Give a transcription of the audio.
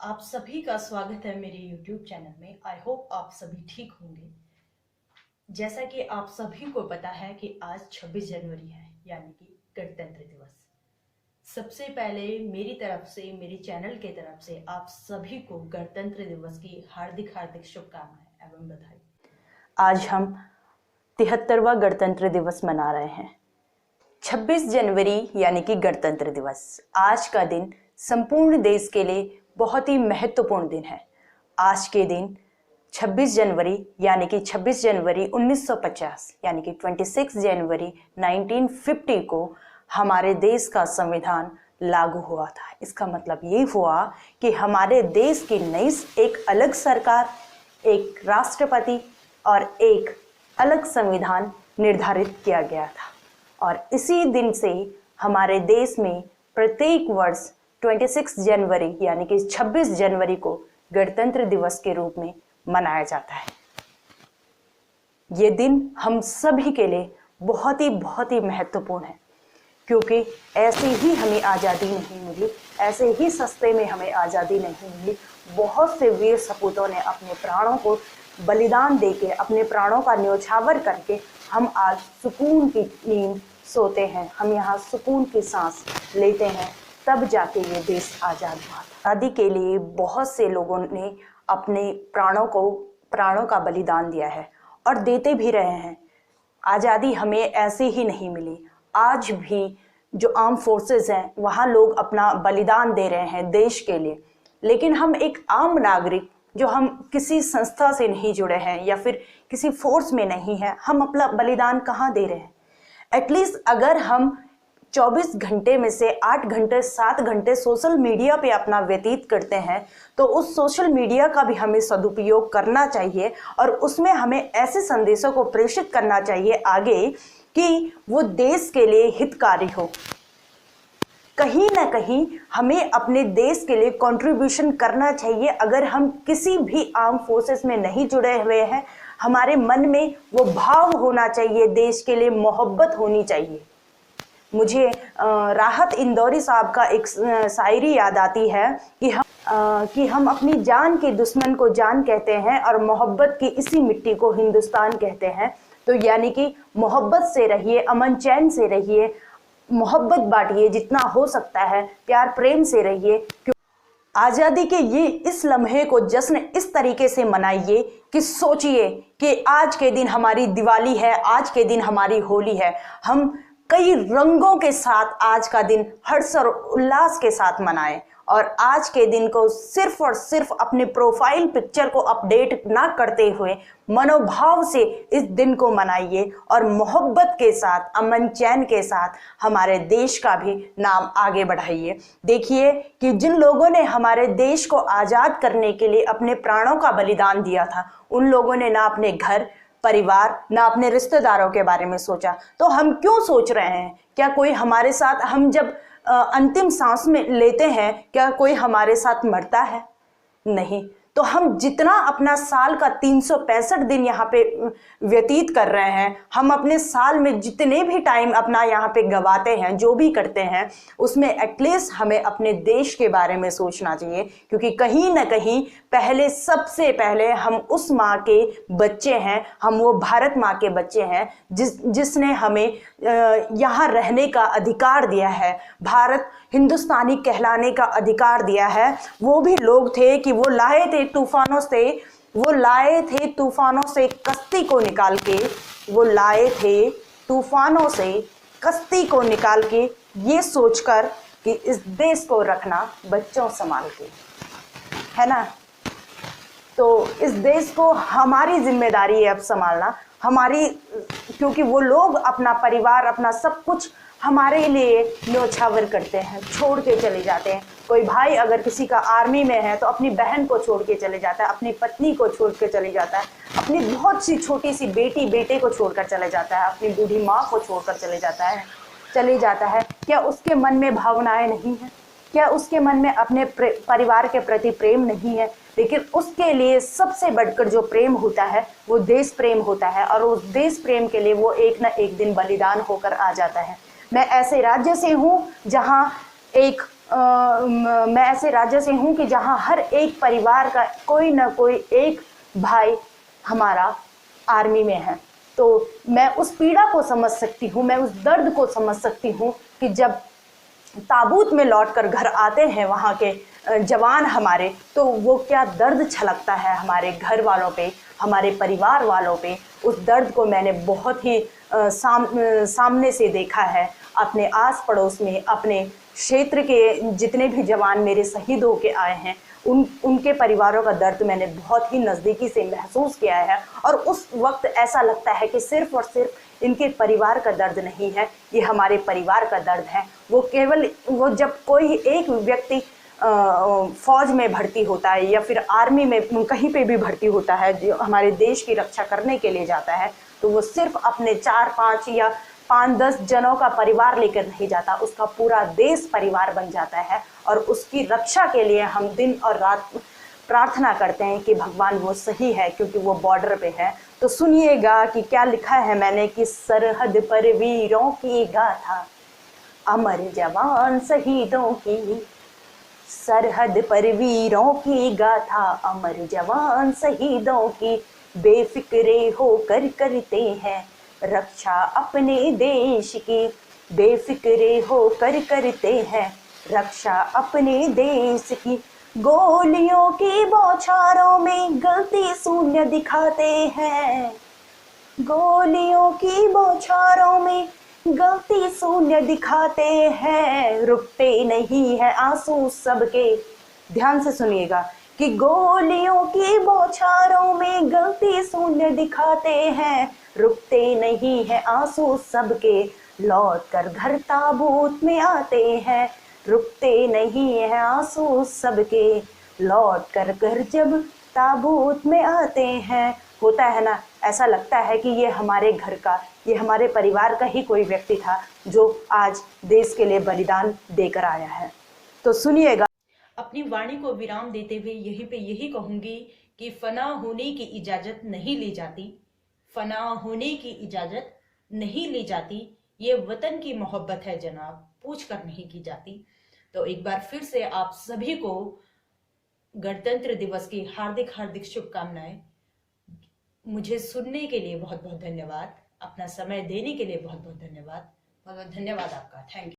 आप सभी का स्वागत है मेरे YouTube चैनल में। आई होप आप सभी ठीक होंगे। जैसा कि आप सभी को पता है कि आज 26 जनवरी है, यानी कि गणतंत्र दिवस। सबसे पहले मेरी तरफ से, मेरे चैनल के तरफ से आप सभी को गणतंत्र दिवस की हार्दिक हार्दिक शुभकामनाएं एवं बधाई। आज हम 73वां गणतंत्र दिवस मना रहे हैं। 26 जनवरी यानी कि गणतंत्र दिवस। आज का दिन संपूर्ण देश के लिए बहुत ही महत्वपूर्ण दिन है। आज के दिन 26 जनवरी यानी कि 26 जनवरी 1950 यानी कि 26 जनवरी 1950 को हमारे देश का संविधान लागू हुआ था। इसका मतलब ये हुआ कि हमारे देश की नई एक अलग सरकार, एक राष्ट्रपति और एक अलग संविधान निर्धारित किया गया था। और इसी दिन से हमारे देश में प्रत्येक वर्ष 26 जनवरी यानी कि 26 जनवरी को गणतंत्र दिवस के रूप में मनाया जाता है। ये दिन हम सभी के लिए बहुत ही महत्वपूर्ण है, क्योंकि ऐसे ही हमें आज़ादी नहीं मिली, ऐसे ही सस्ते में हमें आज़ादी नहीं मिली। बहुत से वीर सपूतों ने अपने प्राणों को बलिदान देके, अपने प्राणों का न्योछावर करके हम आज सुकून की नींद सोते हैं, हम यहाँ सुकून की सांस लेते हैं, तब जाके ये देश आज़ाद हुआ था। आज़ादी के लिए बहुत से लोगों ने अपने प्राणों का बलिदान दिया है और देते भी रहे हैं। आज़ादी हमें ऐसे ही नहीं मिली। आज भी जो आर्म फोर्सेस हैं वहाँ लोग अपना बलिदान दे रहे हैं देश के लिए, लेकिन हम एक आम नागरिक जो हम किसी संस्था से नहीं जुड़े हैं या फिर किसी फोर्स में नहीं है, हम अपना बलिदान कहाँ दे रहे हैं? एटलीस्ट अगर हम 24 घंटे में से 8 घंटे 7 घंटे सोशल मीडिया पे अपना व्यतीत करते हैं, तो उस सोशल मीडिया का भी हमें सदुपयोग करना चाहिए और उसमें हमें ऐसे संदेशों को प्रेषित करना चाहिए आगे कि वो देश के लिए हितकारी हो। कहीं ना कहीं हमें अपने देश के लिए कंट्रीब्यूशन करना चाहिए। अगर हम किसी भी आर्म फोर्सेस में नहीं जुड़े हुए हैं, हमारे मन में वो भाव होना चाहिए, देश के लिए मोहब्बत होनी चाहिए। मुझे राहत इंदौरी साहब का एक शायरी याद आती है कि हम अपनी जान के दुश्मन को जान कहते हैं और मोहब्बत की इसी मिट्टी को हिंदुस्तान कहते हैं। तो यानी कि मोहब्बत से रहिए, अमन चैन से रहिए, मोहब्बत बांटिए जितना हो सकता है, प्यार प्रेम से रहिए। आज़ादी के ये इस लम्हे को जश्न इस तरीके से मनाइए कि सोचिए कि आज के दिन हमारी दिवाली है, आज के दिन हमारी होली है। हम कई रंगों के साथ आज का दिन हर्ष और उल्लास के साथ मनाएं और आज के दिन को सिर्फ और सिर्फ अपने प्रोफाइल पिक्चर को अपडेट ना करते हुए मनोभाव से इस दिन को मनाइए और मोहब्बत के साथ, अमन चैन के साथ हमारे देश का भी नाम आगे बढ़ाइए। देखिए कि जिन लोगों ने हमारे देश को आज़ाद करने के लिए अपने प्राणों का बलिदान दिया था, उन लोगों ने ना अपने घर परिवार ना अपने रिश्तेदारों के बारे में सोचा। तो हम क्यों सोच रहे हैं? क्या कोई हमारे साथ, हम जब अंतिम सांस में लेते हैं, क्या कोई हमारे साथ मरता है? नहीं। तो हम जितना अपना साल का 365 दिन यहाँ पे व्यतीत कर रहे हैं, हम अपने साल में जितने भी टाइम अपना यहाँ पे गवाते हैं, जो भी करते हैं, उसमें एटलीस्ट हमें अपने देश के बारे में सोचना चाहिए। क्योंकि कहीं ना कहीं पहले, सबसे पहले हम उस माँ के बच्चे हैं, हम वो भारत माँ के बच्चे हैं जिसने हमें यहाँ रहने का अधिकार दिया है, भारत हिंदुस्तानी कहलाने का अधिकार दिया है। वो भी लोग थे कि वो लाए थे तूफानों से कश्ती को निकाल के, वो लाए थे तूफानों से कश्ती को निकाल के, ये सोचकर कि इस देश को रखना बच्चों संभाल के, है ना। तो इस देश को हमारी जिम्मेदारी है अब संभालना, हमारी, क्योंकि वो लोग अपना परिवार, अपना सब कुछ हमारे लिए न्योछावर करते हैं, छोड़ के चले जाते हैं। कोई भाई अगर किसी का आर्मी में है तो अपनी बहन को छोड़ के चले जाता है, अपनी पत्नी को छोड़ के चले जाता है, अपनी बहुत सी छोटी सी बेटे को छोड़कर चले जाता है, अपनी बूढ़ी माँ को छोड़कर चले जाता है। क्या उसके मन में भावनाएं नहीं है? क्या उसके मन में अपने परिवार के प्रति प्रेम नहीं है? लेकिन उसके लिए सबसे बढ़कर जो प्रेम होता है वो देश प्रेम होता है, और उस देश प्रेम के लिए वो एक ना एक दिन बलिदान होकर आ जाता है। मैं ऐसे राज्य से हूँ जहाँ एक मैं ऐसे राज्य से हूँ कि जहाँ हर एक परिवार का कोई ना कोई एक भाई हमारा आर्मी में है। तो मैं उस पीड़ा को समझ सकती हूँ, मैं उस दर्द को समझ सकती हूँ कि जब ताबूत में लौटकर घर आते हैं वहाँ के जवान हमारे, तो वो क्या दर्द छलकता है हमारे घर वालों पे, हमारे परिवार वालों पे। उस दर्द को मैंने बहुत ही सामने से देखा है, अपने आस पड़ोस में, अपने क्षेत्र के जितने भी जवान मेरे शहीद होके आए हैं उनके परिवारों का दर्द मैंने बहुत ही नज़दीकी से महसूस किया है। और उस वक्त ऐसा लगता है कि सिर्फ और सिर्फ इनके परिवार का दर्द नहीं है, ये हमारे परिवार का दर्द है। वो जब कोई एक व्यक्ति फौज में भर्ती होता है या फिर आर्मी में कहीं पे भी भर्ती होता है, जो हमारे देश की रक्षा करने के लिए जाता है, तो वो सिर्फ अपने 4-5 या 5-10 जनों का परिवार लेकर नहीं जाता, उसका पूरा देश परिवार बन जाता है। और उसकी रक्षा के लिए हम दिन और रात प्रार्थना करते हैं कि भगवान वो सही है, क्योंकि वो बॉर्डर पे है। तो सुनिएगा कि क्या लिखा है मैंने कि सरहद पर वीरों की गाथा, अमर जवान शहीदों की, सरहद पर वीरों की गाथा, अमर जवान शहीदों की, बेफिक्रे होकर करते हैं रक्षा अपने देश की, बेफिक्रे होकर करते हैं रक्षा अपने देश की। गोलियों की बौछारों में गलती शून्य दिखाते हैं, गोलियों की बौछारों में गलती शून्य दिखाते हैं, रुकते नहीं है आंसू सबके। ध्यान से सुनिएगा कि गोलियों की बौछारों में गलती शून्य दिखाते हैं, रुकते नहीं है आंसू सबके, लौट कर घर ताबूत में आते हैं, रुकते नहीं है आंसू सबके, लौट कर घर जब ताबूत में आते हैं। होता है ना, ऐसा लगता है कि ये हमारे घर का, ये हमारे परिवार का ही कोई व्यक्ति था जो आज देश के लिए बलिदान देकर आया है। तो सुनिएगा। अपनी वाणी को विराम देते हुए यहीं पे यही कहूंगी कि फना होने की इजाजत नहीं ली जाती, फना होने की इजाजत नहीं ली जाती, ये वतन की मोहब्बत है जनाब, पूछ कर नहीं की जाती। तो एक बार फिर से आप सभी को गणतंत्र दिवस की हार्दिक हार्दिक शुभकामनाएं। मुझे सुनने के लिए बहुत बहुत धन्यवाद, अपना समय देने के लिए बहुत बहुत धन्यवाद, बहुत बहुत धन्यवाद आपका। Thank you.